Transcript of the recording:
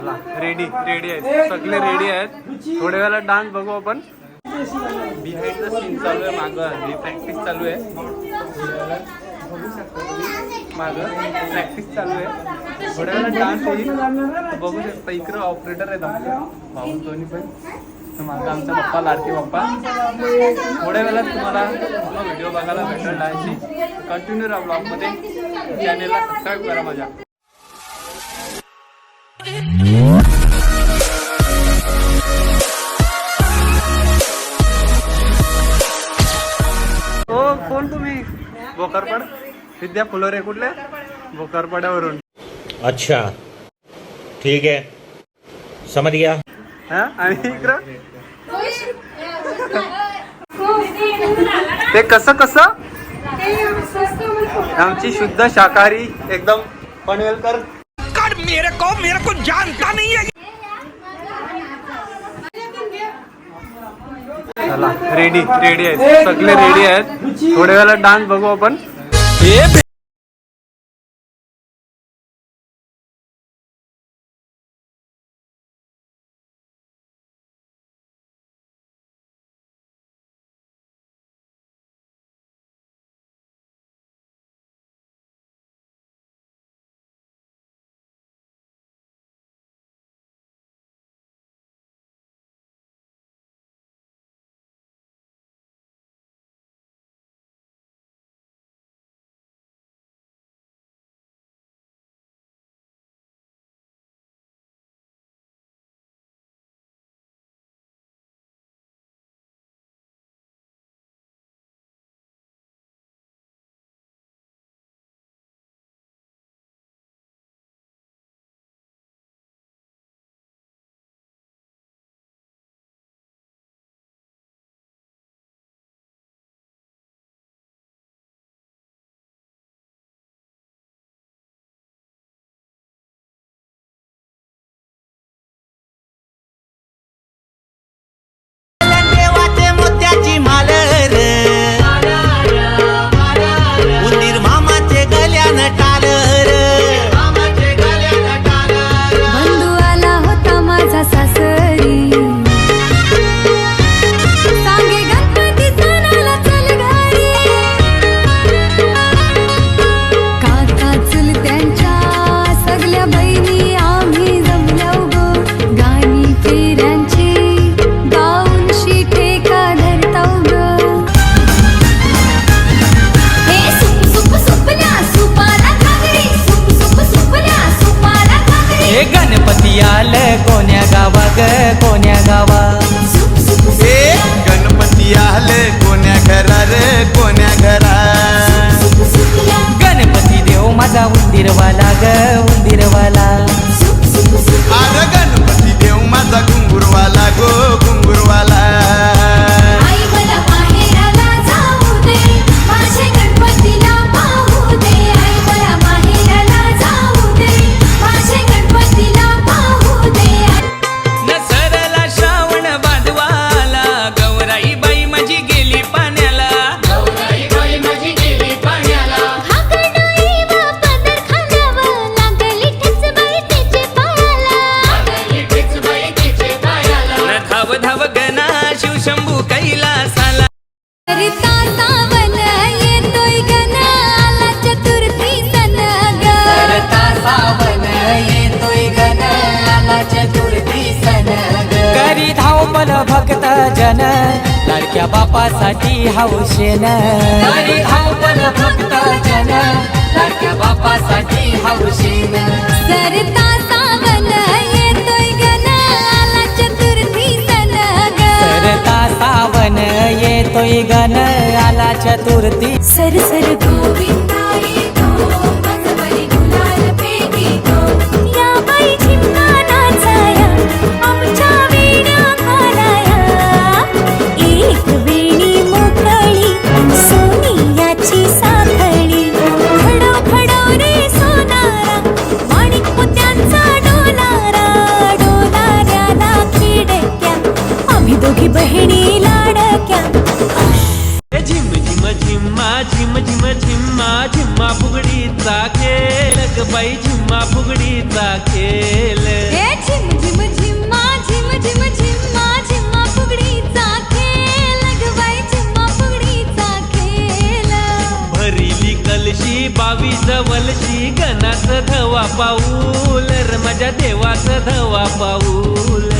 चला रेडी आहेत सगळे रेडी आहेत. थोड्या वेळेला डान्स बघू आपण. बिहाइंड द सीन चालू आहे मागं, प्रॅक्टिस चालू आहे. बघू शकता तुम्ही मागं प्रॅक्टिस चालू आहे. थोड्या वेळेला डान्स होईल बघू शकता. इकडं ऑपरेटर आहेत आमच्या भाऊ दोन्ही पण. माझा आमचा पप्पा लाडके पप्पा. थोड्या वेळात तुम्हाला व्हिडिओ बघायला भेटेल डान्सची. कंटिन्यू राहा ब्लॉगमध्ये. चॅनेलला सबस्क्राईब करा माझ्या. हो कोण तुम्ही? भोकरपड विद्या फुलोरे कुठले? भोकरपड्यावरून. अच्छा ठीक है समझ गया. हा आणि इकडं ते कसं आमची शुद्ध शाकाहारी एकदम पनवेलकर. मेरे को जानता नहीं है. चला रेडी आहेत सगळे रेडी आहेत. थोड्या वेळेला डान्स बघू आपण. कोण्या गावा गणपती आले कोण्या घरा रे कोण्या घरा. गणपती देव माझा उंदीरवाला ग उंदीरवाला. अरे गणपती देव माझा घुंगुरवाला गो घुंगुरवाला. भक्त जन लाडक्या बापासाठी हौशेन. धावपल भक्त जन लाडक्या बापासाठी हौशेन. सरता सावन येतोय गण आला चतुर्थी सण ग. सरता सावन येतोय गण आला चतुर्थी. सर सर गोविंदा येतो बसवली गुलाल फेकीतो. या बाई झिम्मा नाचाया आमच्या वेड्या कानाया. एक वेणी मोकळी सोनियाची साखळी. खडो खडो रे सोनारा माणिक मोत्यांचा डोलारा. डोलाऱ्याला खिडक्या आम्ही दोघी बहिणी लाडक्या. झिम झिम झिम्मा झिम झिम धवा पाऊल र माझ्या देवाचं धवा पाऊल